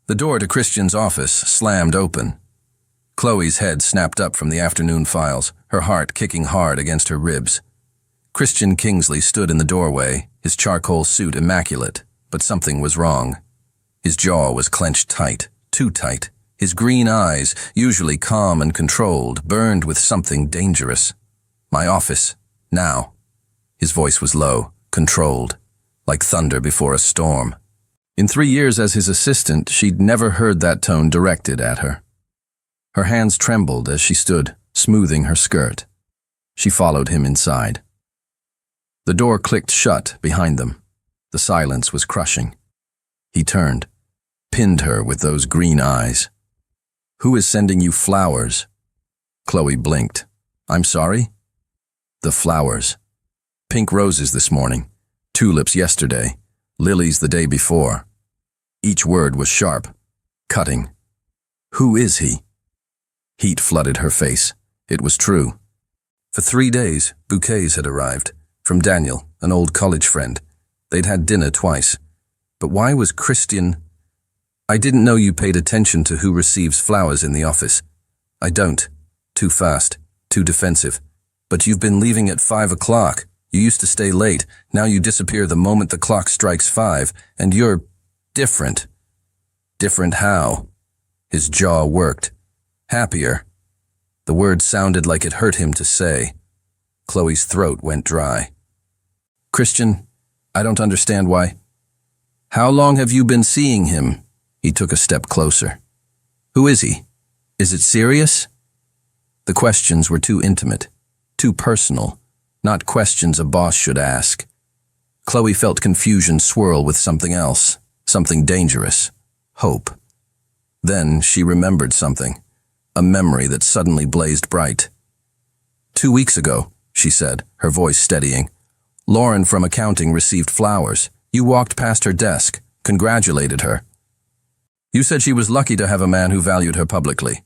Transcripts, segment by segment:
The door to Christian's office slammed open. Chloe's head snapped up from the afternoon files, her heart kicking hard against her ribs. Christian Kingsley stood in the doorway, his charcoal suit immaculate, but something was wrong. His jaw was clenched tight, too tight. His green eyes, usually calm and controlled, burned with something dangerous. "My office. Now." His voice was low, controlled, like thunder before a storm. In 3 years as his assistant, she'd never heard that tone directed at her. Her hands trembled as she stood, smoothing her skirt. She followed him inside. The door clicked shut behind them. The silence was crushing. He turned, pinned her with those green eyes. "Who is sending you flowers?" Chloe blinked. "I'm sorry?" "The flowers. Pink roses this morning, tulips yesterday, lilies the day before." Each word was sharp, cutting. "Who is he?" Heat flooded her face. It was true. For 3 days, bouquets had arrived. From Daniel, an old college friend. They'd had dinner twice. But why was Christian... "I didn't know you paid attention to who receives flowers in the office." "I don't. Too fast. Too defensive. But you've been leaving at 5 o'clock. You used to stay late. Now you disappear the moment the clock strikes 5. And you're... different." "Different how?" His jaw worked. "Happier." The word sounded like it hurt him to say. Chloe's throat went dry. "Christian, I don't understand why." "How long have you been seeing him?" He took a step closer. "Who is he? Is it serious?" The questions were too intimate, too personal, not questions a boss should ask. Chloe felt confusion swirl with something else, something dangerous, hope. Then she remembered something, a memory that suddenly blazed bright. "2 weeks ago," she said, her voice steadying, "Lauren from accounting received flowers. You walked past her desk, congratulated her. You said she was lucky to have a man who valued her publicly."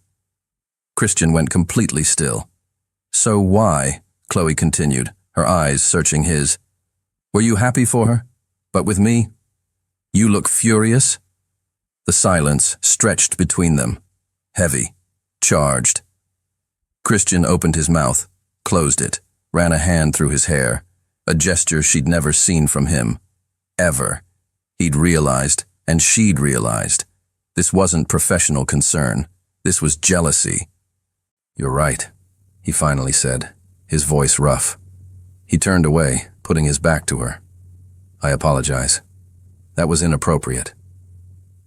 Christian went completely still. "So why?" Chloe continued, her eyes searching his. "Were you happy for her? But with me? You look furious?" The silence stretched between them, heavy, charged. Christian opened his mouth, closed it, ran a hand through his hair, a gesture she'd never seen from him. Ever. He'd realized, and she'd realized. This wasn't professional concern. This was jealousy. "You're right," he finally said, his voice rough. He turned away, putting his back to her. "I apologize. That was inappropriate."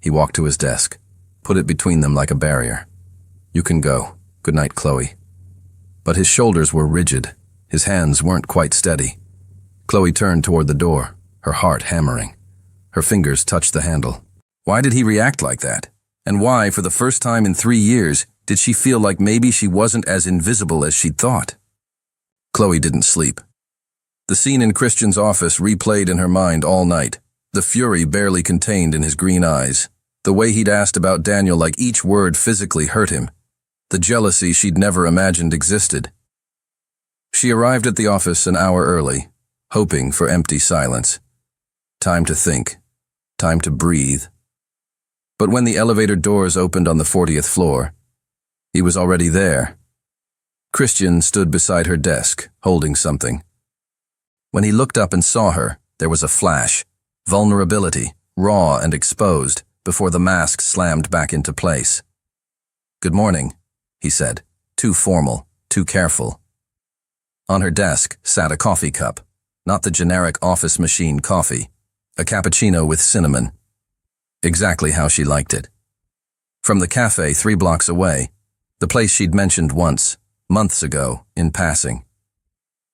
He walked to his desk, put it between them like a barrier. "You can go. Good night, Chloe." But his shoulders were rigid. His hands weren't quite steady. Chloe turned toward the door, her heart hammering. Her fingers touched the handle. Why did he react like that? And why, for the first time in 3 years, did she feel like maybe she wasn't as invisible as she'd thought? Chloe didn't sleep. The scene in Christian's office replayed in her mind all night, the fury barely contained in his green eyes, the way he'd asked about Daniel like each word physically hurt him, the jealousy she'd never imagined existed. She arrived at the office an hour early, hoping for empty silence. Time to think, time to breathe. But when the elevator doors opened on the 40th floor, he was already there. Christian stood beside her desk, holding something. When he looked up and saw her, there was a flash, vulnerability, raw and exposed, before the mask slammed back into place. "Good morning," he said, too formal, too careful. On her desk sat a coffee cup, not the generic office machine coffee, a cappuccino with cinnamon. Exactly how she liked it. From the cafe 3 blocks away, the place she'd mentioned once, months ago, in passing.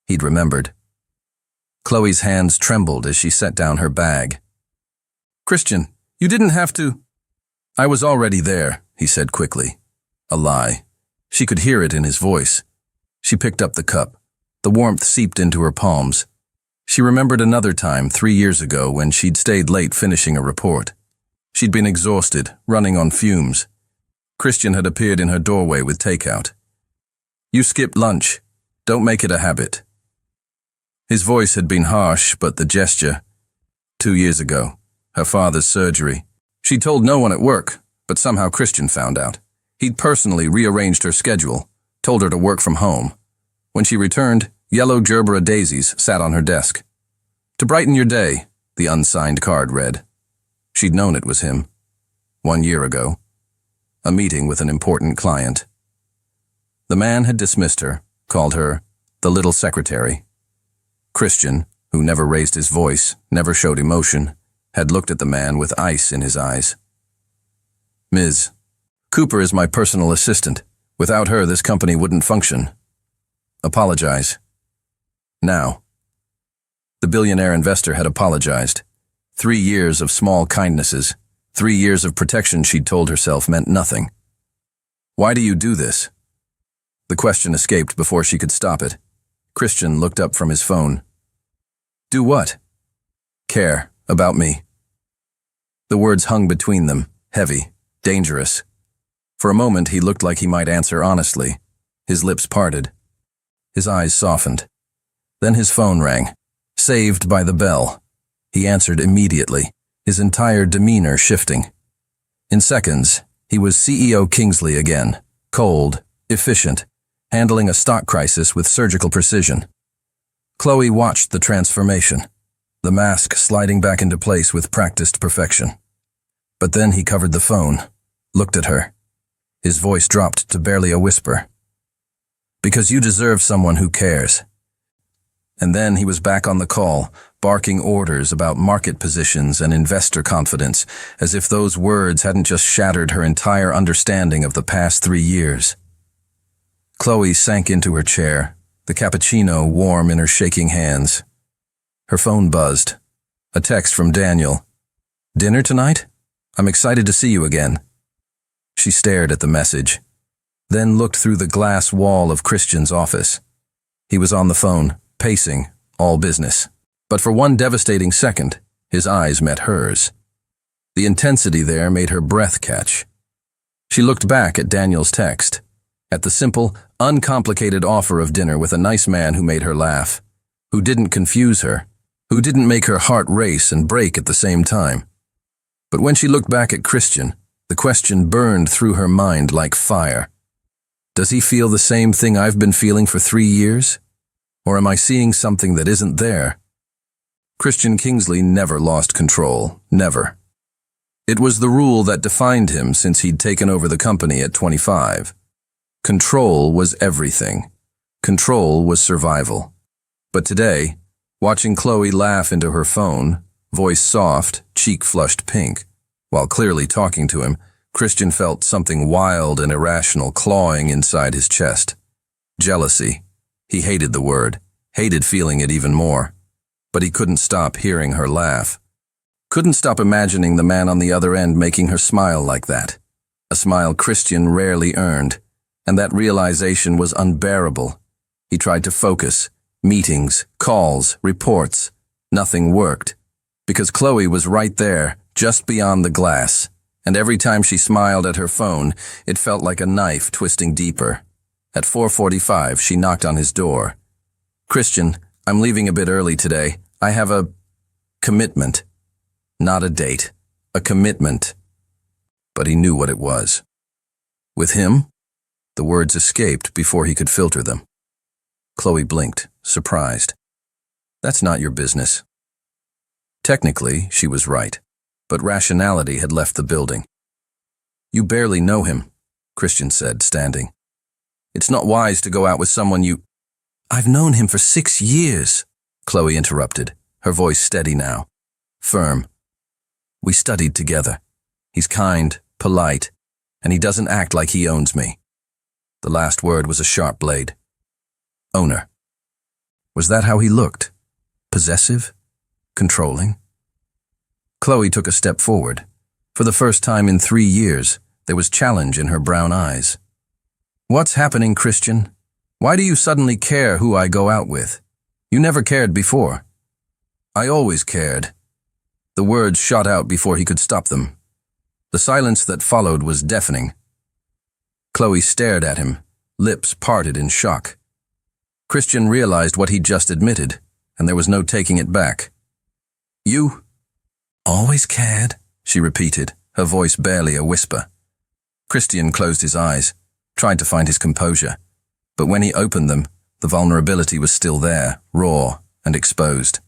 He'd remembered. Chloe's hands trembled as she set down her bag. "Christian, you didn't have to..." "I was already there," he said quickly. A lie. She could hear it in his voice. She picked up the cup. The warmth seeped into her palms. She remembered another time 3 years ago when she'd stayed late finishing a report. She'd been exhausted, running on fumes. Christian had appeared in her doorway with takeout. "You skipped lunch. Don't make it a habit." His voice had been harsh, but the gesture. 2 years ago, her father's surgery. She told no one at work, But somehow Christian found out. He'd personally rearranged her schedule, told her to work from home. When she returned, yellow gerbera daisies sat on her desk. "To brighten your day," the unsigned card read. She'd known it was him. 1 year ago. A meeting with an important client. The man had dismissed her, called her the little secretary. Christian, who never raised his voice, never showed emotion, had looked at the man with ice in his eyes. "Ms. Cooper is my personal assistant. Without her, this company wouldn't function. Apologize. Now." The billionaire investor had apologized. 3 years of small kindnesses, 3 years of protection she'd told herself meant nothing. "Why do you do this?" The question escaped before she could stop it. Christian looked up from his phone. "Do what?" "Care about me." The words hung between them, heavy, dangerous. For a moment he looked like he might answer honestly. His lips parted. His eyes softened. Then his phone rang. Saved by the bell. He answered immediately, his entire demeanor shifting. In seconds, he was CEO Kingsley again, cold, efficient, handling a stock crisis with surgical precision. Chloe watched the transformation, the mask sliding back into place with practiced perfection. But then he covered the phone, looked at her. His voice dropped to barely a whisper. "Because you deserve someone who cares." And then he was back on the call, barking orders about market positions and investor confidence, as if those words hadn't just shattered her entire understanding of the past 3 years. Chloe sank into her chair, the cappuccino warm in her shaking hands. Her phone buzzed. A text from Daniel. "Dinner tonight? I'm excited to see you again." She stared at the message, then looked through the glass wall of Christian's office. He was on the phone, pacing, all business. But for one devastating second, his eyes met hers. The intensity there made her breath catch. She looked back at Daniel's text, at the simple, uncomplicated offer of dinner with a nice man who made her laugh, who didn't confuse her, who didn't make her heart race and break at the same time. But when she looked back at Christian, the question burned through her mind like fire. Does he feel the same thing I've been feeling for 3 years? Or am I seeing something that isn't there? Christian Kingsley never lost control, never. It was the rule that defined him since he'd taken over the company at 25. Control was everything. Control was survival. But today, watching Chloe laugh into her phone, voice soft, cheek flushed pink, while clearly talking to him, Christian felt something wild and irrational clawing inside his chest. Jealousy. He hated the word, hated feeling it even more. But he couldn't stop hearing her laugh. Couldn't stop imagining the man on the other end making her smile like that. A smile Christian rarely earned, and that realization was unbearable. He tried to focus. Meetings, calls, reports. Nothing worked. Because Chloe was right there, just beyond the glass, and every time she smiled at her phone, it felt like a knife twisting deeper. At 4:45, she knocked on his door. "Christian, I'm leaving a bit early today. I have a commitment." Not a date, a commitment. But he knew what it was. With him, the words escaped before he could filter them. Chloe blinked, surprised. "That's not your business." Technically, she was right, but rationality had left the building. "You barely know him," Christian said, standing. "It's not wise to go out with someone you—" "I've known him for 6 years, Chloe interrupted, her voice steady now, firm. "We studied together. He's kind, polite, and he doesn't act like he owns me." The last word was a sharp blade. Owner. Was that how he looked? Possessive? Controlling? Chloe took a step forward. For the first time in 3 years, there was challenge in her brown eyes. "What's happening, Christian? Why do you suddenly care who I go out with? You never cared before." "I always cared." The words shot out before he could stop them. The silence that followed was deafening. Chloe stared at him, lips parted in shock. Christian realized what he'd just admitted, and there was no taking it back. "You always cared," she repeated, her voice barely a whisper. Christian closed his eyes, tried to find his composure. But when he opened them, the vulnerability was still there, raw and exposed.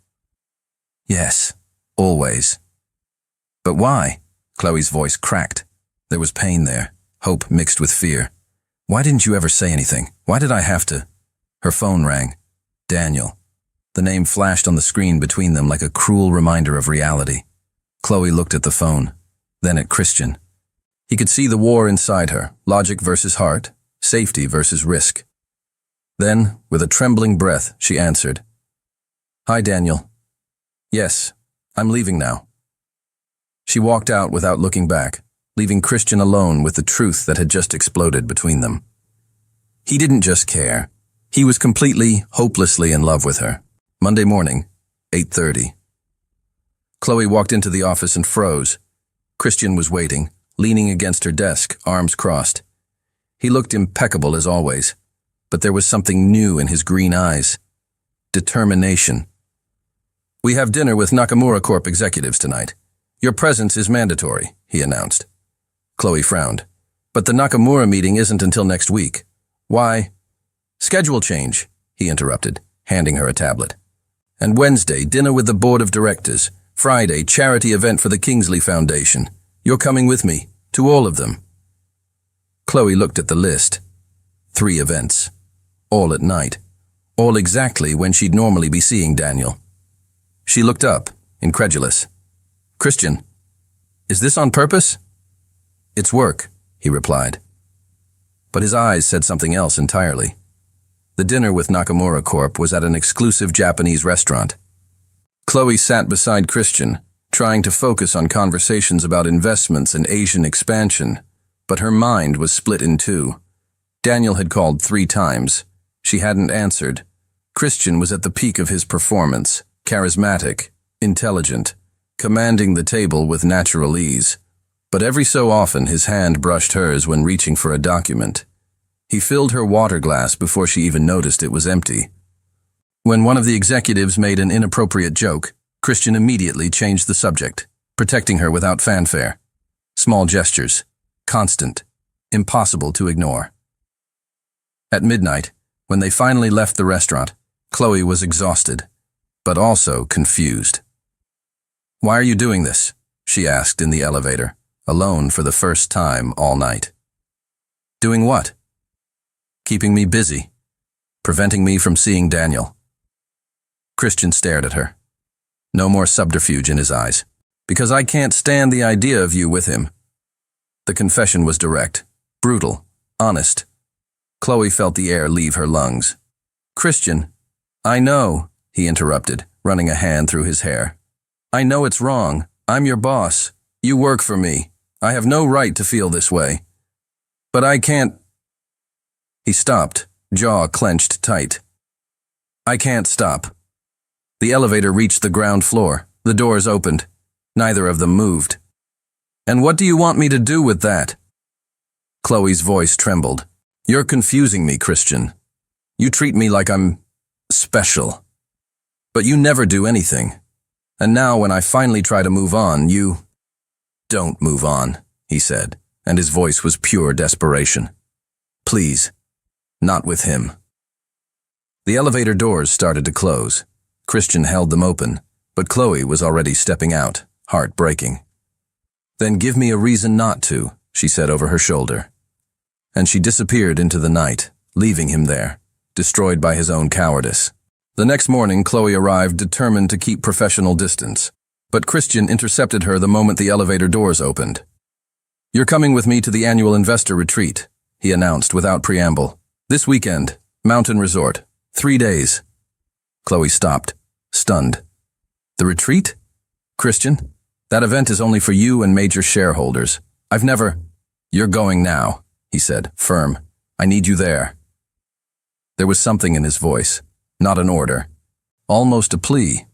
Yes, always. But why? Chloe's voice cracked. There was pain there, hope mixed with fear. Why didn't you ever say anything? Why did I have to? Her phone rang. Daniel. The name flashed on the screen between them like a cruel reminder of reality. Chloe looked at the phone, then at Christian. He could see the war inside her, logic versus heart, safety versus risk. Then, with a trembling breath, she answered. Hi, Daniel. Yes, I'm leaving now. She walked out without looking back, leaving Christian alone with the truth that had just exploded between them. He didn't just care. He was completely, hopelessly in love with her. Monday morning, 8:30. Chloe walked into the office and froze. Christian was waiting, leaning against her desk, arms crossed. He looked impeccable as always, but there was something new in his green eyes. Determination. We have dinner with Nakamura Corp executives tonight. Your presence is mandatory, he announced. Chloe frowned. But the Nakamura meeting isn't until next week. Why? Schedule change, he interrupted, handing her a tablet. And Wednesday, dinner with the board of directors. Friday, charity event for the Kingsley Foundation. You're coming with me, to all of them. Chloe looked at the list. 3 events. All at night. All exactly when she'd normally be seeing Daniel. She looked up, incredulous. Christian, is this on purpose? It's work, he replied. But his eyes said something else entirely. The dinner with Nakamura Corp was at an exclusive Japanese restaurant. Chloe sat beside Christian, trying to focus on conversations about investments and Asian expansion, but her mind was split in two. Daniel had called 3 times. She hadn't answered. Christian was at the peak of his performance, charismatic, intelligent, commanding the table with natural ease. But every so often his hand brushed hers when reaching for a document. He filled her water glass before she even noticed it was empty. When one of the executives made an inappropriate joke, Christian immediately changed the subject, protecting her without fanfare. Small gestures, constant, impossible to ignore. At midnight, when they finally left the restaurant, Chloe was exhausted, but also confused. Why are you doing this? She asked in the elevator, alone for the first time all night. Doing what? Keeping me busy, preventing me from seeing Daniel. Christian stared at her. No more subterfuge in his eyes. Because I can't stand the idea of you with him. The confession was direct, brutal, honest. Chloe felt the air leave her lungs. Christian, I know, he interrupted, running a hand through his hair. I know it's wrong. I'm your boss. You work for me. I have no right to feel this way. But I can't. He stopped, jaw clenched tight. I can't stop. The elevator reached the ground floor. The doors opened. Neither of them moved. And what do you want me to do with that? Chloe's voice trembled. You're confusing me, Christian. You treat me like I'm special. But you never do anything. And now when I finally try to move on, you don't move on, he said, and his voice was pure desperation. Please, not with him. The elevator doors started to close. Christian held them open, but Chloe was already stepping out, heart breaking. Then give me a reason not to, she said over her shoulder. And she disappeared into the night, leaving him there, destroyed by his own cowardice. The next morning, Chloe arrived determined to keep professional distance, but Christian intercepted her the moment the elevator doors opened. You're coming with me to the annual investor retreat, he announced without preamble. This weekend, Mountain Resort, 3 days. Chloe stopped, stunned. The retreat? Christian, that event is only for you and major shareholders. I've never… You're going now, he said, firm. I need you there. There was something in his voice, not an order, almost a plea.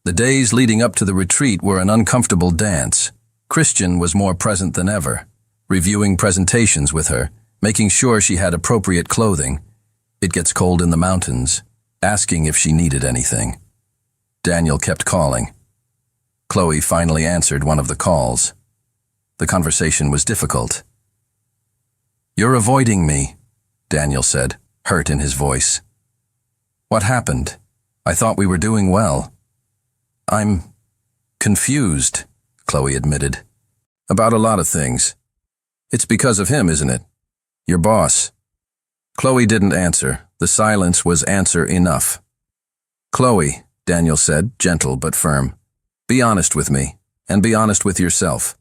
The days leading up to the retreat were an uncomfortable dance. Christian was more present than ever, reviewing presentations with her, making sure she had appropriate clothing. It gets cold in the mountains, asking if she needed anything. Daniel kept calling. Chloe finally answered one of the calls. The conversation was difficult. You're avoiding me, Daniel said, hurt in his voice. What happened? I thought we were doing well. I'm confused, Chloe admitted. About a lot of things. It's because of him, isn't it? Your boss. Chloe didn't answer. The silence was answer enough. Chloe, Daniel said, gentle but firm. Be honest with me, and be honest with yourself.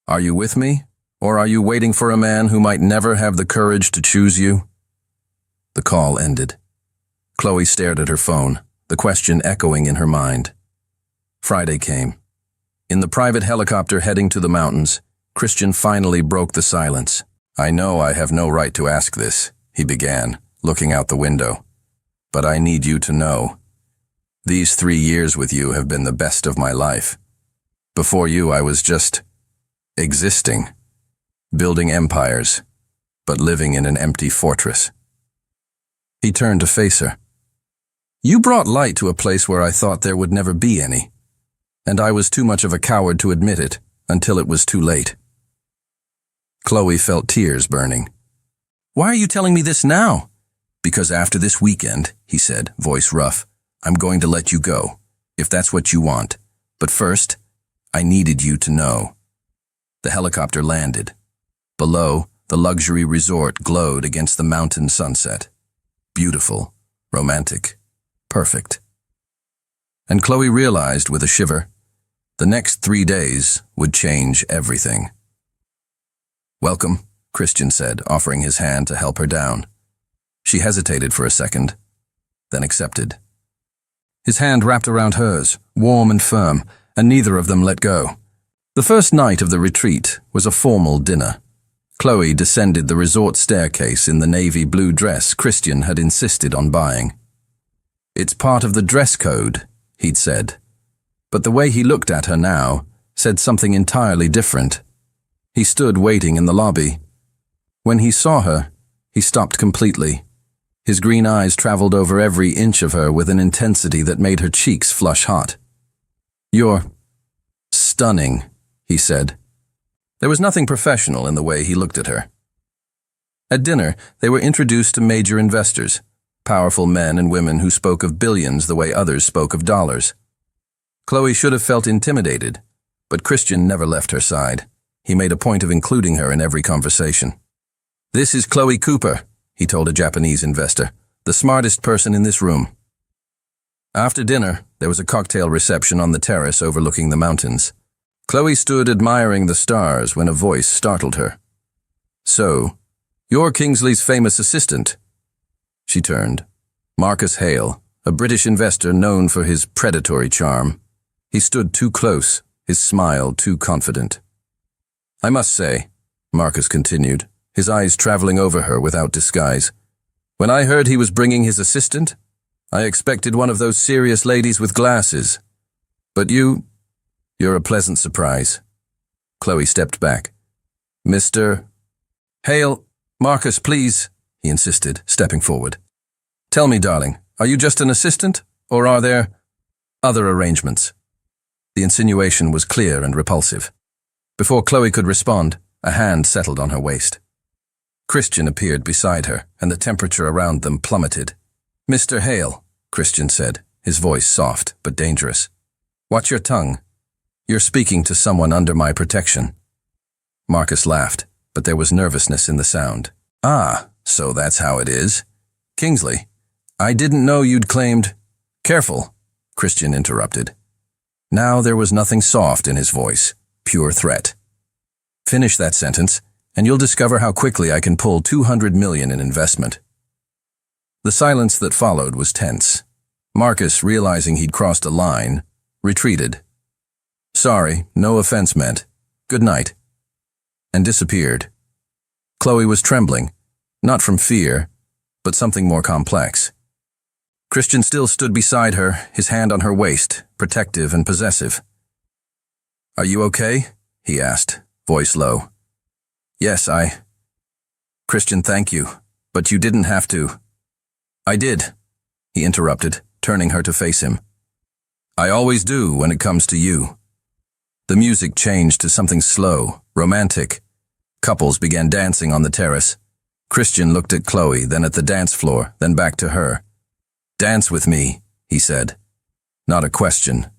Are you with me, or are you waiting for a man who might never have the courage to choose you? The call ended. Chloe stared at her phone, the question echoing in her mind. Friday came. In the private helicopter heading to the mountains, Christian finally broke the silence. I know I have no right to ask this, he began, looking out the window. But I need you to know. These 3 years with you have been the best of my life. Before you, I was just existing, building empires, but living in an empty fortress. He turned to face her. You brought light to a place where I thought there would never be any, and I was too much of a coward to admit it until it was too late. Chloe felt tears burning. Why are you telling me this now? Because after this weekend, he said, voice rough, I'm going to let you go, if that's what you want. But first, I needed you to know. The helicopter landed. Below, the luxury resort glowed against the mountain sunset. Beautiful, romantic, perfect. And Chloe realized with a shiver, the next 3 days would change everything. Welcome, Christian said, offering his hand to help her down. She hesitated for a second, then accepted. His hand wrapped around hers, warm and firm, and neither of them let go. The first night of the retreat was a formal dinner. Chloe descended the resort staircase in the navy blue dress Christian had insisted on buying. It's part of the dress code, he'd said. But the way he looked at her now said something entirely different. He stood waiting in the lobby. When he saw her, he stopped completely. His green eyes traveled over every inch of her with an intensity that made her cheeks flush hot. You're stunning, he said. There was nothing professional in the way he looked at her. At dinner, they were introduced to major investors, powerful men and women who spoke of billions the way others spoke of dollars. Chloe should have felt intimidated, but Christian never left her side. He made a point of including her in every conversation. This is Chloe Cooper, he told a Japanese investor, the smartest person in this room. After dinner, there was a cocktail reception on the terrace overlooking the mountains. Chloe stood admiring the stars when a voice startled her. So, you're Kingsley's famous assistant. She turned. Marcus Hale, a British investor known for his predatory charm. He stood too close, his smile too confident. I must say, Marcus continued, his eyes traveling over her without disguise, when I heard he was bringing his assistant, I expected one of those serious ladies with glasses. But you're a pleasant surprise. Chloe stepped back. Mr. Hale, Marcus, please, he insisted, stepping forward. Tell me, darling, are you just an assistant, or are there other arrangements? The insinuation was clear and repulsive. Before Chloe could respond, a hand settled on her waist. Christian appeared beside her, and the temperature around them plummeted. Mr. Hale, Christian said, his voice soft but dangerous. Watch your tongue. You're speaking to someone under my protection. Marcus laughed, but there was nervousness in the sound. Ah, so that's how it is. Kingsley, I didn't know you'd claimed... Careful, Christian interrupted. Now there was nothing soft in his voice, pure threat. Finish that sentence, and you'll discover how quickly I can pull $200 million in investment. The silence that followed was tense. Marcus, realizing he'd crossed a line, retreated. Sorry, no offense meant. Good night. And disappeared. Chloe was trembling, not from fear, but something more complex. Christian still stood beside her, his hand on her waist, protective and possessive. Are you okay? He asked, voice low. Yes, Christian, thank you, but you didn't have to. I did, he interrupted, turning her to face him. I always do when it comes to you. The music changed to something slow, romantic, Couples began dancing on the terrace. Christian looked at Chloe, then at the dance floor, then back to her. "Dance with me," he said. Not a question.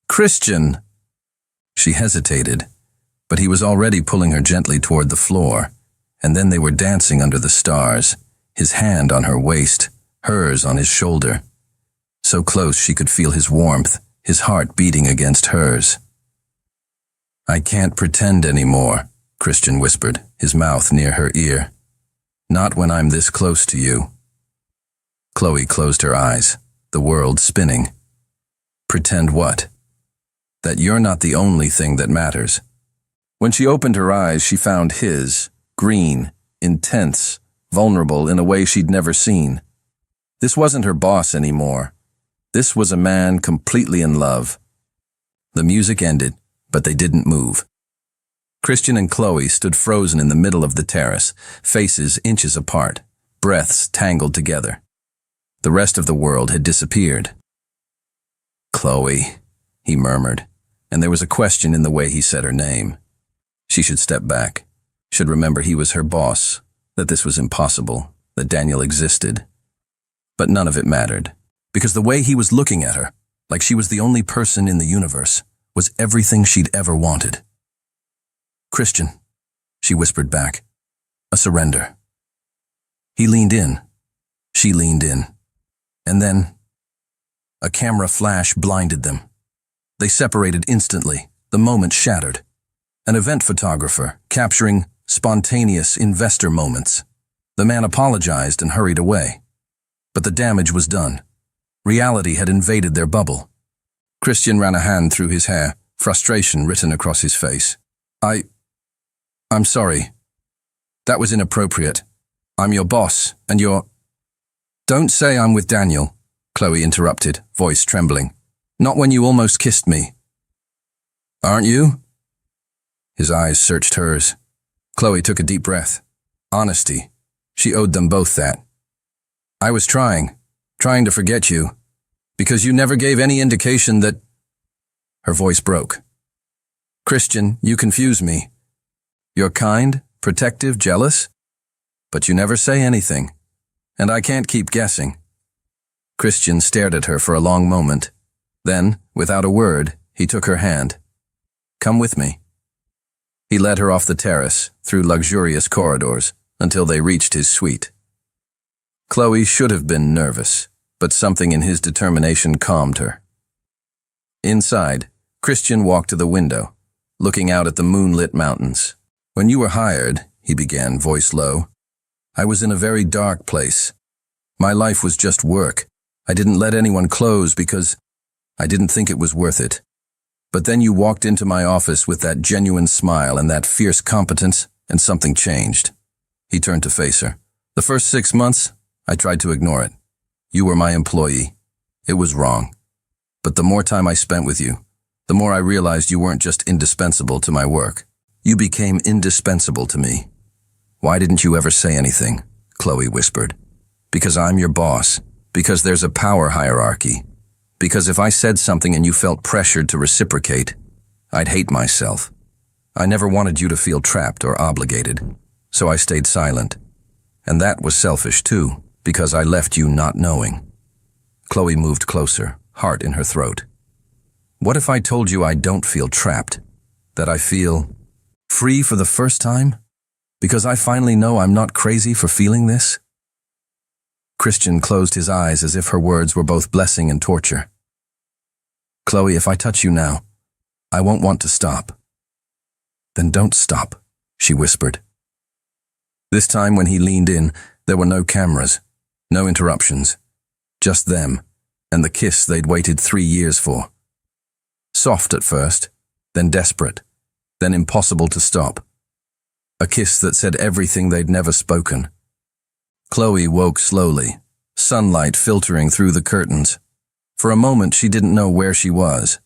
"Christian!" She hesitated, but he was already pulling her gently toward the floor, and then they were dancing under the stars, his hand on her waist, hers on his shoulder. So close she could feel his warmth, his heart beating against hers. "I can't pretend anymore," Christian whispered, his mouth near her ear. "Not when I'm this close to you." Chloe closed her eyes, the world spinning. Pretend what? That you're not the only thing that matters. When she opened her eyes, she found his, green, intense, vulnerable in a way she'd never seen. This wasn't her boss anymore. This was a man completely in love. The music ended, but they didn't move. Christian and Chloe stood frozen in the middle of the terrace, faces inches apart, breaths tangled together. The rest of the world had disappeared. "Chloe," he murmured, and there was a question in the way he said her name. She should step back, should remember he was her boss, that this was impossible, that Daniel existed. But none of it mattered, because the way he was looking at her, like she was the only person in the universe, was everything she'd ever wanted. "Christian," she whispered back. A surrender. He leaned in. She leaned in. And then, a camera flash blinded them. They separated instantly, the moment shattered. An event photographer, capturing spontaneous investor moments. The man apologized and hurried away. But the damage was done. Reality had invaded their bubble. Christian ran a hand through his hair, frustration written across his face. I'm sorry. That was inappropriate. I'm your boss, and you're—" "Don't say I'm with Daniel," Chloe interrupted, voice trembling. "Not when you almost kissed me." "Aren't you?" His eyes searched hers. Chloe took a deep breath. Honesty. She owed them both that. "I was trying to forget you, because you never gave any indication that—" Her voice broke. "Christian, you confuse me. You're kind, protective, jealous, but you never say anything, and I can't keep guessing." Christian stared at her for a long moment. Then, without a word, he took her hand. "Come with me." He led her off the terrace, through luxurious corridors, until they reached his suite. Chloe should have been nervous, but something in his determination calmed her. Inside, Christian walked to the window, looking out at the moonlit mountains. "When you were hired," he began, voice low, "I was in a very dark place. My life was just work. I didn't let anyone close because I didn't think it was worth it. But then you walked into my office with that genuine smile and that fierce competence, and something changed." He turned to face her. "The first 6 months, I tried to ignore it. You were my employee. It was wrong. But the more time I spent with you, the more I realized you weren't just indispensable to my work. You became indispensable to me." "Why didn't you ever say anything?" Chloe whispered. "Because I'm your boss. Because there's a power hierarchy. Because if I said something and you felt pressured to reciprocate, I'd hate myself. I never wanted you to feel trapped or obligated, so I stayed silent. And that was selfish too, because I left you not knowing." Chloe moved closer, heart in her throat. "What if I told you I don't feel trapped? That I feel free for the first time? Because I finally know I'm not crazy for feeling this?" Christian closed his eyes as if her words were both blessing and torture. "Chloe, if I touch you now, I won't want to stop." "Then don't stop," she whispered. This time when he leaned in, there were no cameras, no interruptions, just them and the kiss they'd waited 3 years for. Soft at first, then desperate, then impossible to stop. A kiss that said everything they'd never spoken. Chloe woke slowly, sunlight filtering through the curtains. For a moment she didn't know where she was.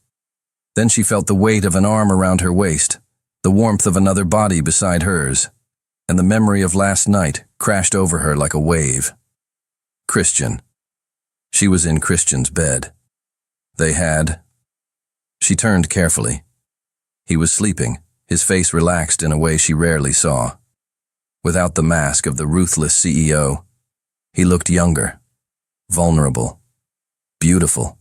Then she felt the weight of an arm around her waist, the warmth of another body beside hers, and the memory of last night crashed over her like a wave. Christian. She was in Christian's bed. They had. She turned carefully. He was sleeping, his face relaxed in a way she rarely saw. Without the mask of the ruthless CEO, he looked younger, vulnerable, beautiful.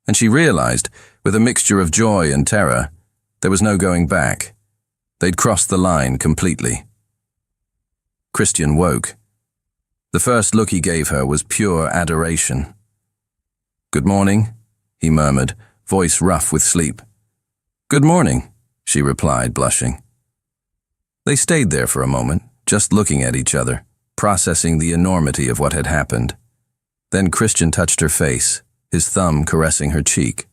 And she realized, with a mixture of joy and terror, there was no going back. They'd crossed the line completely. Christian woke. The first look he gave her was pure adoration. "Good morning," he murmured, voice rough with sleep. "Good morning," she replied, blushing. They stayed there for a moment, just looking at each other, processing the enormity of what had happened. Then Christian touched her face, his thumb caressing her cheek.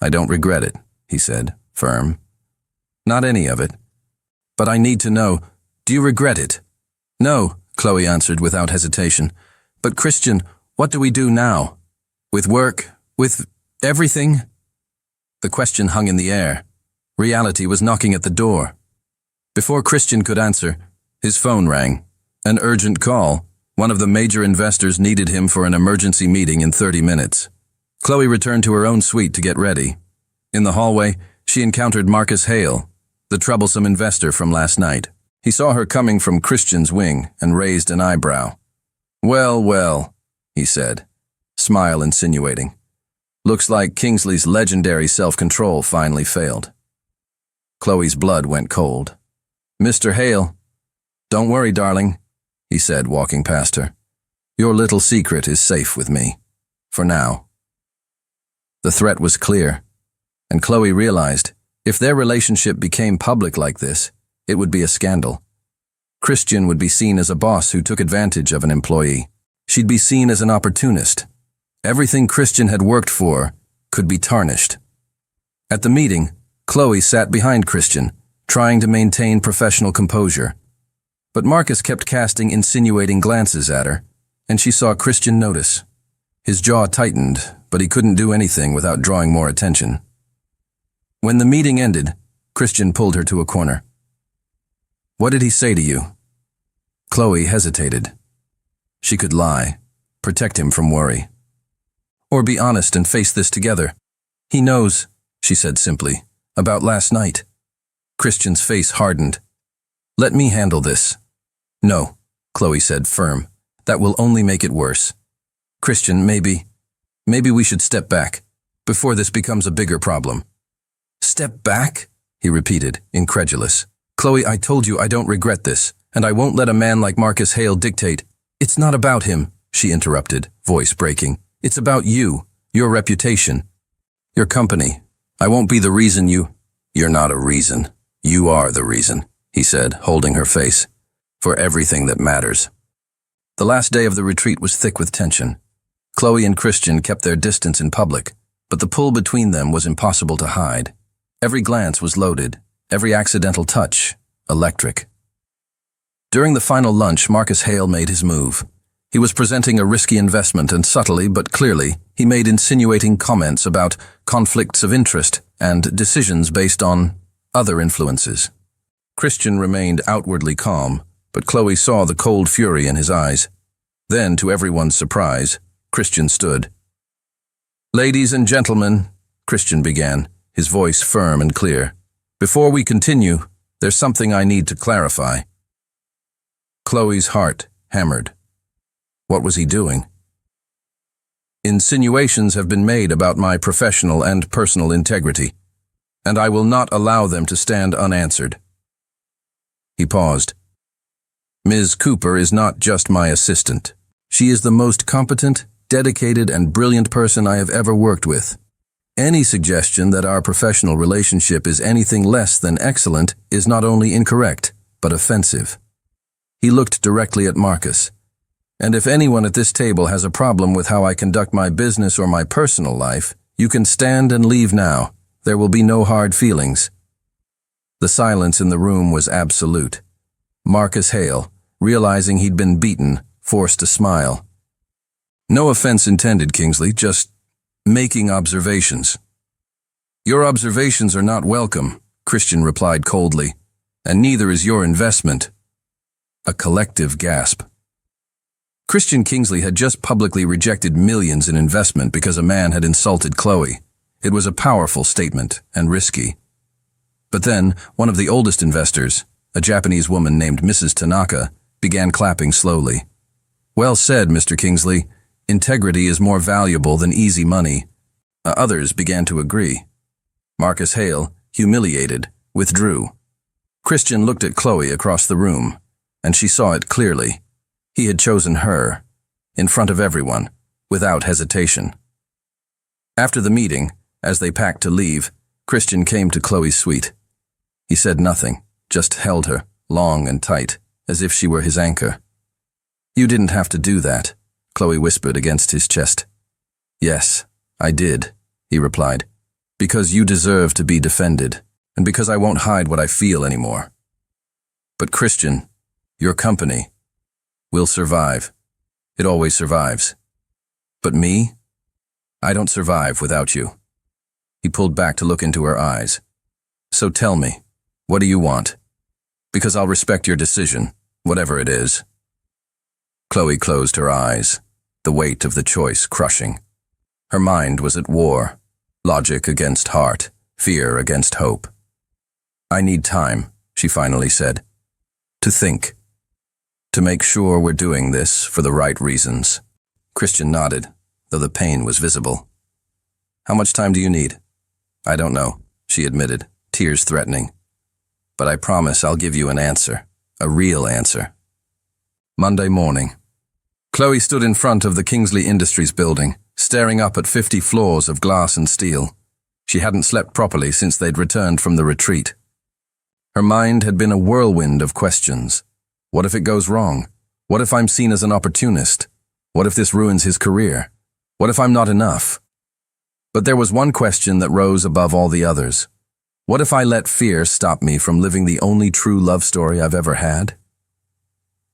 "I don't regret it," he said, firm. "Not any of it. But I need to know, do you regret it?" "No," Chloe answered without hesitation. "But Christian, what do we do now? With work? With everything?" The question hung in the air. Reality was knocking at the door. Before Christian could answer, his phone rang. An urgent call. One of the major investors needed him for an emergency meeting in 30 minutes. Chloe returned to her own suite to get ready. In the hallway, she encountered Marcus Hale, the troublesome investor from last night. He saw her coming from Christian's wing and raised an eyebrow. "Well, well," he said, smile insinuating. "Looks like Kingsley's legendary self-control finally failed." Chloe's blood went cold. "Mr. Hale, don't worry, darling," he said, walking past her. "Your little secret is safe with me. For now." The threat was clear, and Chloe realized if their relationship became public like this, it would be a scandal. Christian would be seen as a boss who took advantage of an employee. She'd be seen as an opportunist. Everything Christian had worked for could be tarnished. At the meeting, Chloe sat behind Christian, trying to maintain professional composure. But Marcus kept casting insinuating glances at her, and she saw Christian notice. His jaw tightened, but he couldn't do anything without drawing more attention. When the meeting ended, Christian pulled her to a corner. "What did he say to you?" Chloe hesitated. She could lie, protect him from worry. Or be honest and face this together. "He knows," she said simply, "about last night." Christian's face hardened. "Let me handle this." "No," Chloe said, firm. "That will only make it worse. Christian, maybe we should step back, before this becomes a bigger problem." "Step back?" he repeated, incredulous. "Chloe, I told you I don't regret this, and I won't let a man like Marcus Hale dictate." "It's not about him," she interrupted, voice breaking. "It's about you, your reputation, your company. I won't be the reason you—" "You're not a reason. You are the reason," he said, holding her face, "for everything that matters." The last day of the retreat was thick with tension. Chloe and Christian kept their distance in public, but the pull between them was impossible to hide. Every glance was loaded, every accidental touch, electric. During the final lunch, Marcus Hale made his move. He was presenting a risky investment, and subtly but clearly, he made insinuating comments about conflicts of interest and decisions based on other influences. Christian remained outwardly calm, but Chloe saw the cold fury in his eyes. Then, to everyone's surprise, Christian stood. "Ladies and gentlemen," Christian began, his voice firm and clear. "Before we continue, there's something I need to clarify." Chloe's heart hammered. What was he doing? "Insinuations have been made about my professional and personal integrity, and I will not allow them to stand unanswered." He paused. "Ms. Cooper is not just my assistant. She is the most competent, dedicated, and brilliant person I have ever worked with. Any suggestion that our professional relationship is anything less than excellent is not only incorrect, but offensive." He looked directly at Marcus. "And if anyone at this table has a problem with how I conduct my business or my personal life, you can stand and leave now. There will be no hard feelings." The silence in the room was absolute. Marcus Hale, realizing he'd been beaten, forced a smile. "No offense intended, Kingsley, just making observations." "Your observations are not welcome," Christian replied coldly, "and neither is your investment." A collective gasp. Christian Kingsley had just publicly rejected millions in investment because a man had insulted Chloe. It was a powerful statement and risky. But then, one of the oldest investors, a Japanese woman named Mrs. Tanaka, began clapping slowly. "Well said, Mr. Kingsley. Integrity is more valuable than easy money." Others began to agree. Marcus Hale, humiliated, withdrew. Christian looked at Chloe across the room, and she saw it clearly. He had chosen her, in front of everyone, without hesitation. After the meeting, as they packed to leave, Christian came to Chloe's suite. He said nothing, just held her, long and tight, as if she were his anchor. "You didn't have to do that," Chloe whispered against his chest. "Yes, I did," he replied, "because you deserve to be defended, and because I won't hide what I feel anymore. But Christian, your company will survive. It always survives. But me? I don't survive without you." He pulled back to look into her eyes. "So tell me, what do you want? Because I'll respect your decision, whatever it is." Chloe closed her eyes, the weight of the choice crushing. Her mind was at war, logic against heart, fear against hope. "I need time," she finally said, "to think, to make sure we're doing this for the right reasons." Christian nodded, though the pain was visible. "How much time do you need?" "I don't know," she admitted, tears threatening. "But I promise I'll give you an answer, a real answer." Monday morning. Chloe stood in front of the Kingsley Industries building, staring up at 50 floors of glass and steel. She hadn't slept properly since they'd returned from the retreat. Her mind had been a whirlwind of questions. What if it goes wrong? What if I'm seen as an opportunist? What if this ruins his career? What if I'm not enough? But there was one question that rose above all the others. What if I let fear stop me from living the only true love story I've ever had?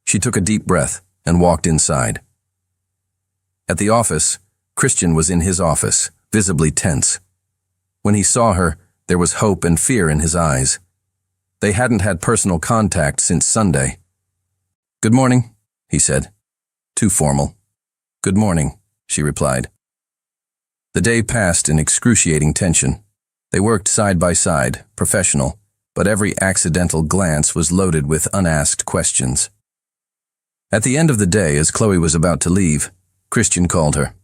She took a deep breath and walked inside. At the office, Christian was in his office, visibly tense. When he saw her, there was hope and fear in his eyes. They hadn't had personal contact since Sunday. "Good morning," he said. Too formal. "Good morning," she replied. The day passed in excruciating tension. They worked side by side, professional, but every accidental glance was loaded with unasked questions. At the end of the day, as Chloe was about to leave, Christian called her.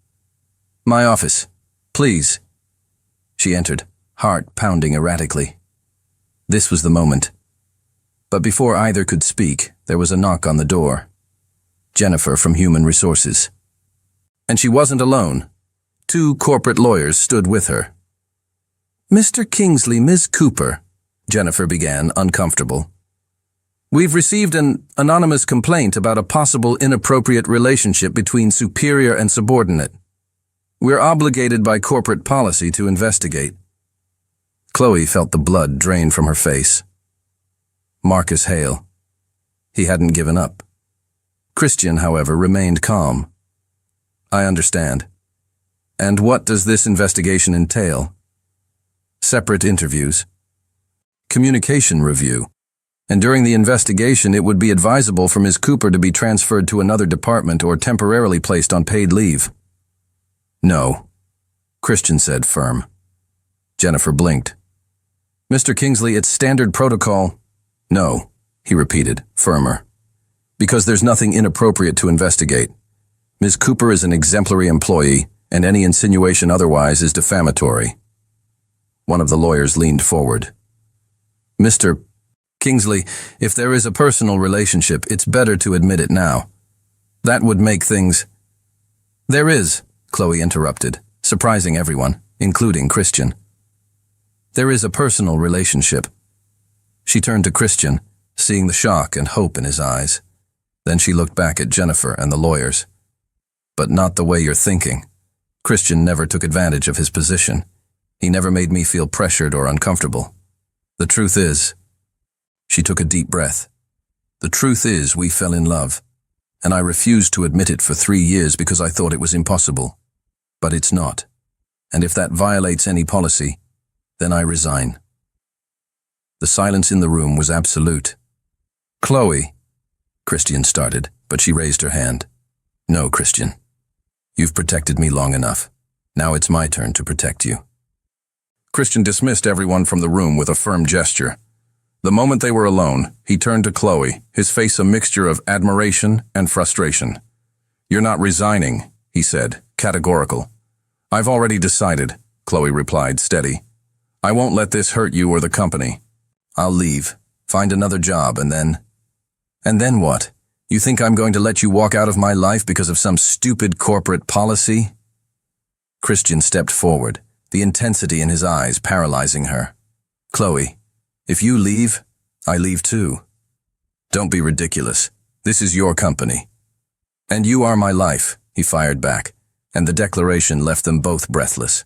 "My office, please." She entered, heart pounding erratically. This was the moment. But before either could speak, there was a knock on the door. Jennifer from Human Resources. And she wasn't alone. 2 corporate lawyers stood with her. "Mr. Kingsley, Ms. Cooper," Jennifer began, uncomfortable. "We've received an anonymous complaint about a possible inappropriate relationship between superior and subordinate. We're obligated by corporate policy to investigate." Chloe felt the blood drain from her face. Marcus Hale. He hadn't given up. Christian, however, remained calm. "I understand. And what does this investigation entail?" "Separate interviews. Communication review. And during the investigation, it would be advisable for Ms. Cooper to be transferred to another department or temporarily placed on paid leave." "No," Christian said, firm. Jennifer blinked. "Mr. Kingsley, it's standard protocol." "No," he repeated, firmer. "Because there's nothing inappropriate to investigate. Ms. Cooper is an exemplary employee, and any insinuation otherwise is defamatory." One of the lawyers leaned forward. "Mr. Kingsley, if there is a personal relationship, it's better to admit it now. That would make things—" "There is," Chloe interrupted, surprising everyone, including Christian. "There is a personal relationship." She turned to Christian, seeing the shock and hope in his eyes. Then she looked back at Jennifer and the lawyers. "But not the way you're thinking. Christian never took advantage of his position. He never made me feel pressured or uncomfortable. The truth is—" She took a deep breath. "The truth is we fell in love, and I refused to admit it for 3 years because I thought it was impossible. But it's not. And if that violates any policy, then I resign." The silence in the room was absolute. "Chloe," Christian started, but she raised her hand. "No, Christian. You've protected me long enough. Now it's my turn to protect you." Christian dismissed everyone from the room with a firm gesture. The moment they were alone, he turned to Chloe, his face a mixture of admiration and frustration. "You're not resigning," he said, categorical. "I've already decided," Chloe replied, steady. "I won't let this hurt you or the company. I'll leave, find another job, and then... And then what? You think I'm going to let you walk out of my life because of some stupid corporate policy?" Christian stepped forward, the intensity in his eyes paralyzing her. "Chloe, if you leave, I leave too. Don't be ridiculous. This is your company. And you are my life," he fired back, and the declaration left them both breathless.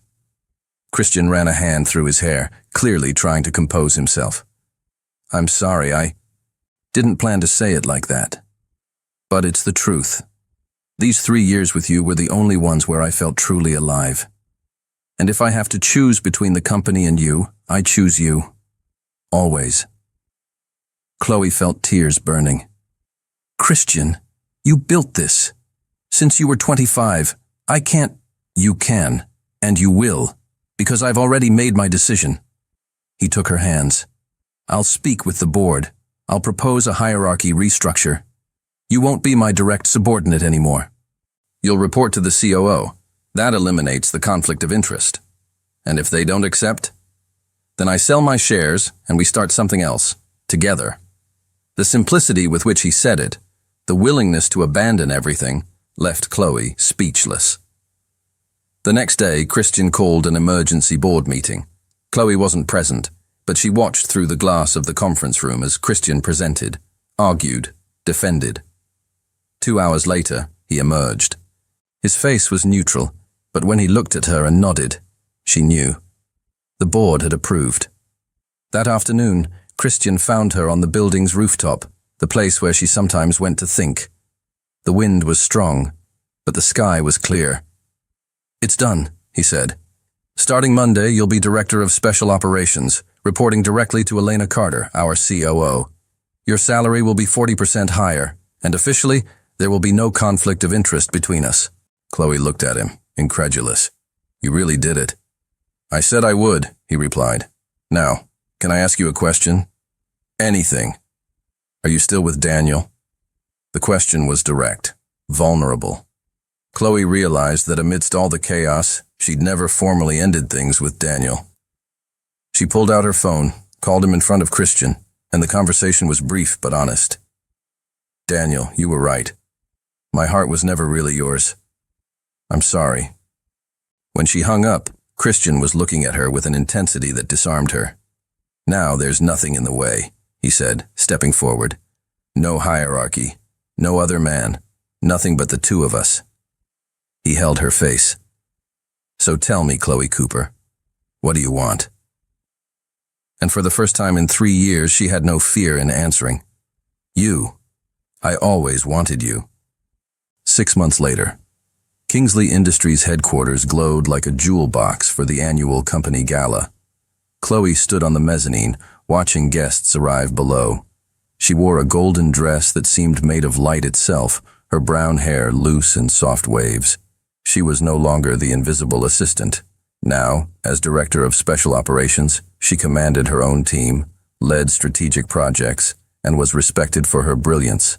Christian ran a hand through his hair, clearly trying to compose himself. "I'm sorry, I didn't plan to say it like that. But it's the truth. These 3 years with you were the only ones where I felt truly alive. And if I have to choose between the company and you, I choose you. Always." Chloe felt tears burning. "Christian, you built this. Since you were 25, I can't—" "You can, and you will, because I've already made my decision." He took her hands. "I'll speak with the board. I'll propose a hierarchy restructure. You won't be my direct subordinate anymore. You'll report to the COO. That eliminates the conflict of interest. And if they don't accept, then I sell my shares and we start something else, together." The simplicity with which he said it, the willingness to abandon everything, left Chloe speechless. The next day, Christian called an emergency board meeting. Chloe wasn't present, but she watched through the glass of the conference room as Christian presented, argued, defended. 2 hours later, he emerged. His face was neutral, but when he looked at her and nodded, she knew. The board had approved. That afternoon, Christian found her on the building's rooftop, the place where she sometimes went to think. The wind was strong, but the sky was clear. "It's done," he said. "Starting Monday, you'll be Director of Special Operations, reporting directly to Elena Carter, our COO. Your salary will be 40% higher, and officially, there will be no conflict of interest between us." Chloe looked at him, incredulous. "You really did it." "I said I would," he replied. "Now, can I ask you a question?" "Anything. Are you still with Daniel?" The question was direct, vulnerable. Chloe realized that amidst all the chaos, she'd never formally ended things with Daniel. She pulled out her phone, called him in front of Christian, and the conversation was brief but honest. "Daniel, you were right. My heart was never really yours. I'm sorry." When she hung up, Christian was looking at her with an intensity that disarmed her. "Now there's nothing in the way," he said, stepping forward. "No hierarchy, no other man, nothing but the two of us." He held her face. "So tell me, Chloe Cooper, what do you want?" And for the first time in 3 years, she had no fear in answering. "You. I always wanted you." 6 months later, Kingsley Industries headquarters glowed like a jewel box for the annual company gala. Chloe stood on the mezzanine, watching guests arrive below. She wore a golden dress that seemed made of light itself, her brown hair loose in soft waves. She was no longer the invisible assistant. Now, as Director of Special Operations, she commanded her own team, led strategic projects, and was respected for her brilliance.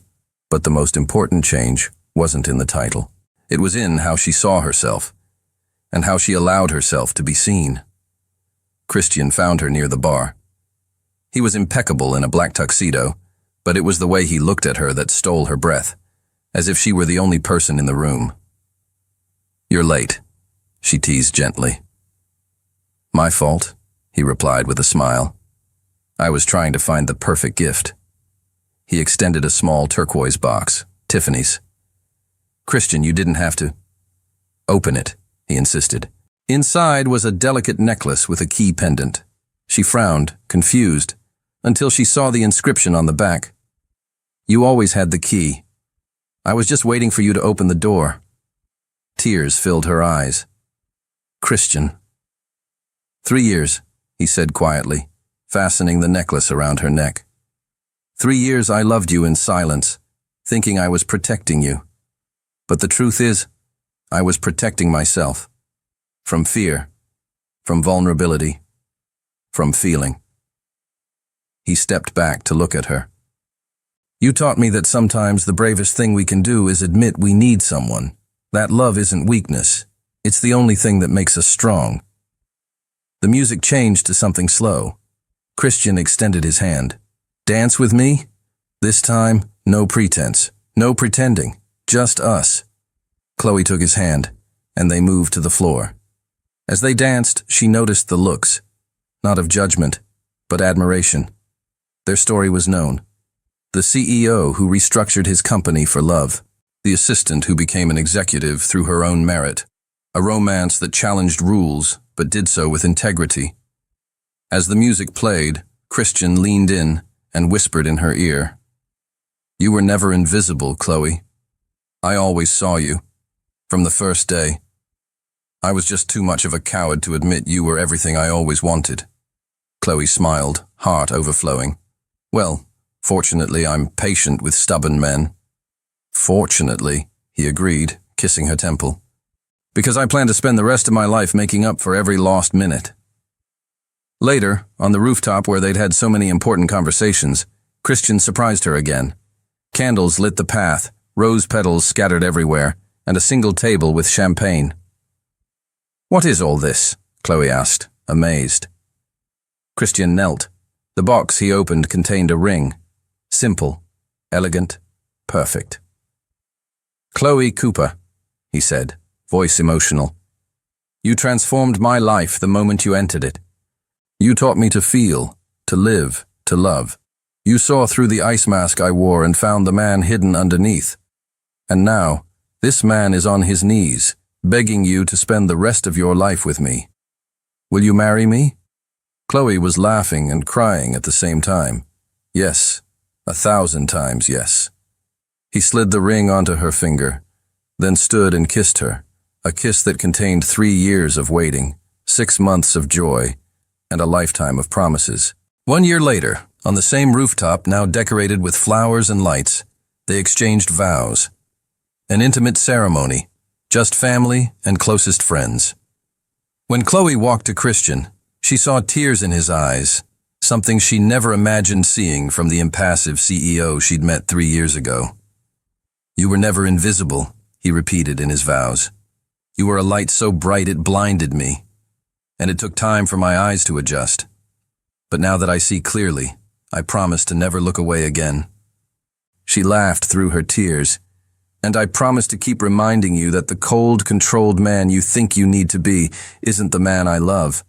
But the most important change wasn't in the title. It was in how she saw herself, and how she allowed herself to be seen. Christian found her near the bar. He was impeccable in a black tuxedo, but it was the way he looked at her that stole her breath, as if she were the only person in the room. "You're late," she teased gently. "My fault," he replied with a smile. "I was trying to find the perfect gift." He extended a small turquoise box, Tiffany's. "Christian, you didn't have to." "Open it," he insisted. Inside was a delicate necklace with a key pendant. She frowned, confused, until she saw the inscription on the back. "You always had the key. I was just waiting for you to open the door." Tears filled her eyes. "Christian." 3 years, he said quietly, fastening the necklace around her neck. 3 years I loved you in silence, thinking I was protecting you. But the truth is, I was protecting myself. From fear, from vulnerability, from feeling. He stepped back to look at her. You taught me that sometimes the bravest thing we can do is admit we need someone. That love isn't weakness. It's the only thing that makes us strong. The music changed to something slow. Christian extended his hand. Dance with me? This time, no pretense, no pretending, just us. Chloe took his hand, and they moved to the floor. As they danced, she noticed the looks, not of judgment, but admiration. Their story was known. The CEO who restructured his company for love, the assistant who became an executive through her own merit, a romance that challenged rules but did so with integrity. As the music played, Christian leaned in and whispered in her ear, "You were never invisible, Chloe. I always saw you, from the first day. I was just too much of a coward to admit you were everything I always wanted." Chloe smiled, heart overflowing. "Well, fortunately, I'm patient with stubborn men." "Fortunately," he agreed, kissing her temple. "Because I plan to spend the rest of my life making up for every lost minute." Later, on the rooftop where they'd had so many important conversations, Christian surprised her again. Candles lit the path, rose petals scattered everywhere, and a single table with champagne. "What is all this?" Chloe asked, amazed. Christian knelt. The box he opened contained a ring. Simple, elegant, perfect. "Chloe Cooper," he said, voice emotional. "You transformed my life the moment you entered it. You taught me to feel, to live, to love. You saw through the ice mask I wore and found the man hidden underneath. And now, this man is on his knees, begging you to spend the rest of your life with me. Will you marry me?" Chloe was laughing and crying at the same time. Yes, 1,000 times yes. He slid the ring onto her finger, then stood and kissed her, a kiss that contained 3 years of waiting, 6 months of joy, and a lifetime of promises. 1 year later, on the same rooftop now decorated with flowers and lights, they exchanged vows. An intimate ceremony, just family and closest friends. When Chloe walked to Christian, she saw tears in his eyes, something she never imagined seeing from the impassive CEO she'd met 3 years ago. "You were never invisible," he repeated in his vows. "You were a light so bright it blinded me, and it took time for my eyes to adjust. But now that I see clearly, I promise to never look away again." She laughed through her tears. "And I promise to keep reminding you that the cold, controlled man you think you need to be isn't the man I love.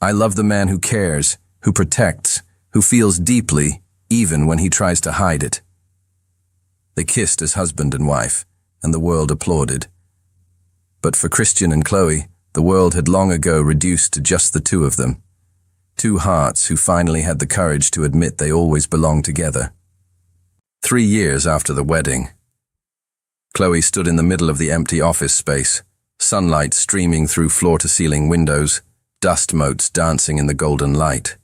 I love the man who cares, who protects, who feels deeply, even when he tries to hide it." They kissed as husband and wife, and the world applauded. But for Christian and Chloe, the world had long ago reduced to just the two of them. 2 hearts who finally had the courage to admit they always belonged together. 3 years after the wedding, Chloe stood in the middle of the empty office space, sunlight streaming through floor-to-ceiling windows, dust motes dancing in the golden light.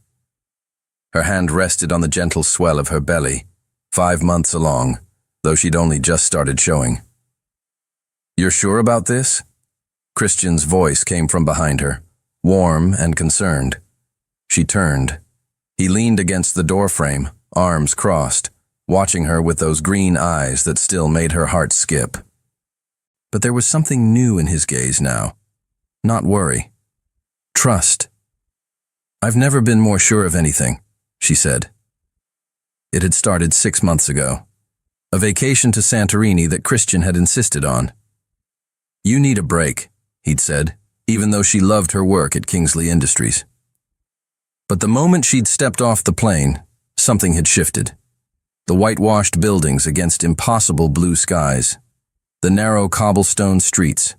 Her hand rested on the gentle swell of her belly, 5 months along, though she'd only just started showing. "You're sure about this?" Christian's voice came from behind her, warm and concerned. She turned. He leaned against the doorframe, arms crossed, watching her with those green eyes that still made her heart skip. But there was something new in his gaze now. Not worry. Trust. "I've never been more sure of anything," she said. It had started 6 months ago. A vacation to Santorini that Christian had insisted on. "You need a break," he'd said, even though she loved her work at Kingsley Industries. But the moment she'd stepped off the plane, something had shifted. The whitewashed buildings against impossible blue skies, the narrow cobblestone streets,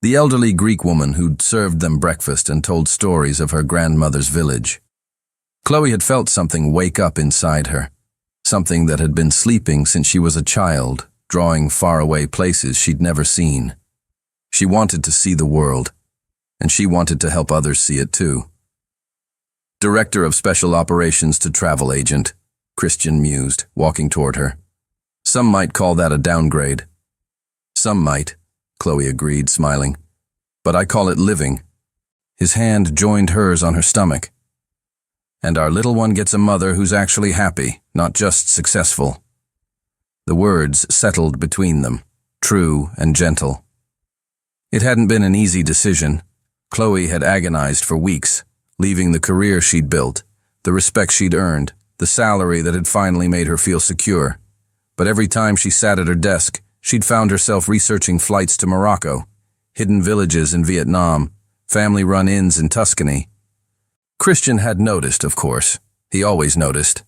the elderly Greek woman who'd served them breakfast and told stories of her grandmother's village. Chloe had felt something wake up inside her, something that had been sleeping since she was a child, drawing faraway places she'd never seen. She wanted to see the world, and she wanted to help others see it too. "Director of Special Operations to Travel Agent," Christian mused, walking toward her. "Some might call that a downgrade." "Some might," Chloe agreed, smiling. "But I call it living." His hand joined hers on her stomach. And our little one gets a mother who's actually happy, not just successful. The words settled between them, true and gentle. It hadn't been an easy decision. Chloe had agonized for weeks, leaving the career she'd built, the respect she'd earned, the salary that had finally made her feel secure. But every time she sat at her desk, she'd found herself researching flights to Morocco, hidden villages in Vietnam, family-run inns in Tuscany. Christian had noticed, of course. He always noticed.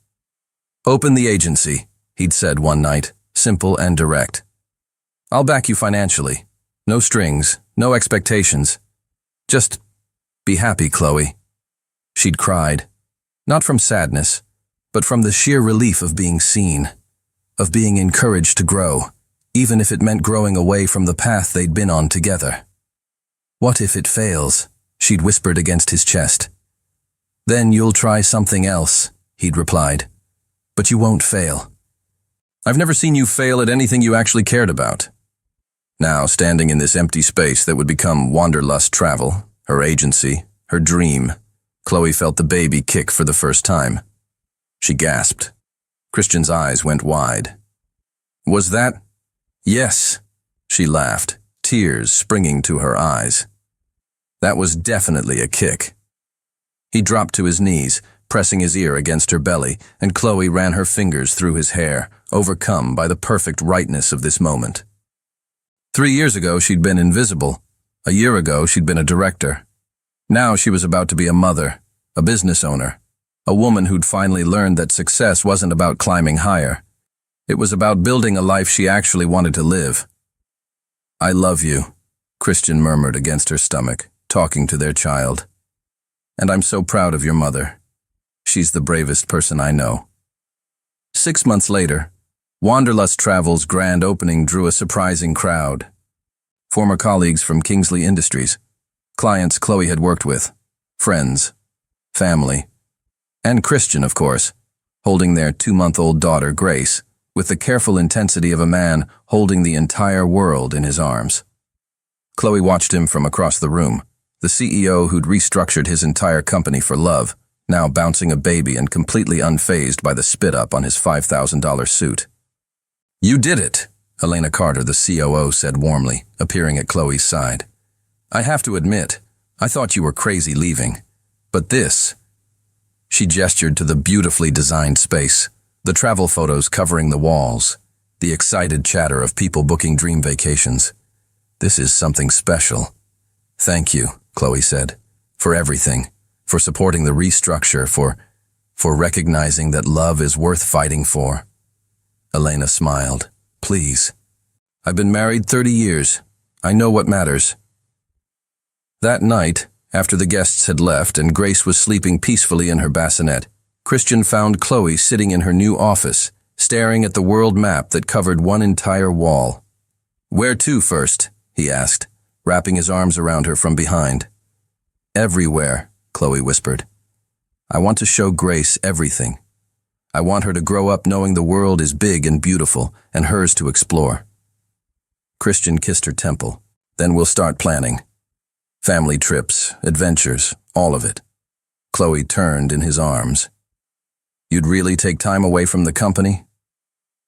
"Open the agency," he'd said one night, simple and direct. "I'll back you financially. No strings, no expectations. Just be happy, Chloe." She'd cried, not from sadness, but from the sheer relief of being seen, of being encouraged to grow, even if it meant growing away from the path they'd been on together. "What if it fails?" she'd whispered against his chest. "Then you'll try something else," he'd replied. "But you won't fail." "I've never seen you fail at anything you actually cared about." Now, standing in this empty space that would become Wanderlust Travel, her agency, her dream, Chloe felt the baby kick for the first time. She gasped. Christian's eyes went wide. "Was that?" "Yes," she laughed, tears springing to her eyes. "That was definitely a kick." He dropped to his knees, pressing his ear against her belly, and Chloe ran her fingers through his hair, overcome by the perfect rightness of this moment. 3 years ago, she'd been invisible. A year ago, she'd been a director. Now she was about to be a mother, a business owner, a woman who'd finally learned that success wasn't about climbing higher. It was about building a life she actually wanted to live. "I love you," Christian murmured against her stomach, talking to their child. "And I'm so proud of your mother. She's the bravest person I know." 6 months later, Wanderlust Travel's grand opening drew a surprising crowd. Former colleagues from Kingsley Industries, clients Chloe had worked with, friends, family, and Christian, of course, holding their 2-month-old daughter, Grace, with the careful intensity of a man holding the entire world in his arms. Chloe watched him from across the room, the CEO who'd restructured his entire company for love, now bouncing a baby and completely unfazed by the spit-up on his $5,000 suit. "You did it," Elena Carter, the COO, said warmly, appearing at Chloe's side. "I have to admit, I thought you were crazy leaving. But this..." She gestured to the beautifully designed space, the travel photos covering the walls, the excited chatter of people booking dream vacations. "This is something special. Thank you," Chloe said, "for everything, for supporting the restructure, for recognizing that love is worth fighting for." Elena smiled. "Please. I've been married 30 years. I know what matters." That night, after the guests had left and Grace was sleeping peacefully in her bassinet, Christian found Chloe sitting in her new office, staring at the world map that covered one entire wall. "Where to first?" he asked, wrapping his arms around her from behind. "Everywhere," Chloe whispered. "I want to show Grace everything. I want her to grow up knowing the world is big and beautiful and hers to explore." Christian kissed her temple. "Then we'll start planning. Family trips, adventures, all of it." Chloe turned in his arms. "You'd really take time away from the company?"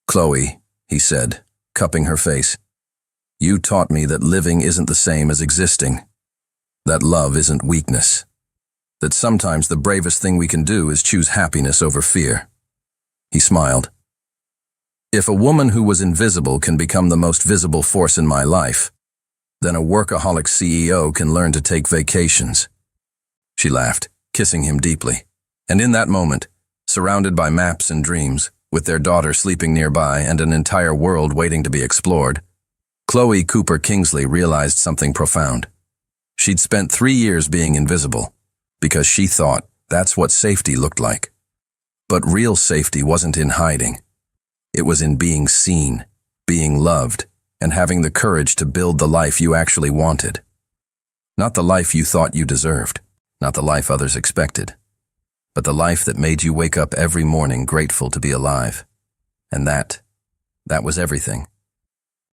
"Chloe," he said, cupping her face, "you taught me that living isn't the same as existing, that love isn't weakness, that sometimes the bravest thing we can do is choose happiness over fear." He smiled. "If a woman who was invisible can become the most visible force in my life, then a workaholic CEO can learn to take vacations." She laughed, kissing him deeply. And in that moment, surrounded by maps and dreams, with their daughter sleeping nearby and an entire world waiting to be explored, Chloe Cooper Kingsley realized something profound. She'd spent 3 years being invisible, because she thought that's what safety looked like. But real safety wasn't in hiding. It was in being seen, being loved, and having the courage to build the life you actually wanted. Not the life you thought you deserved, not the life others expected, but the life that made you wake up every morning grateful to be alive. And that was everything.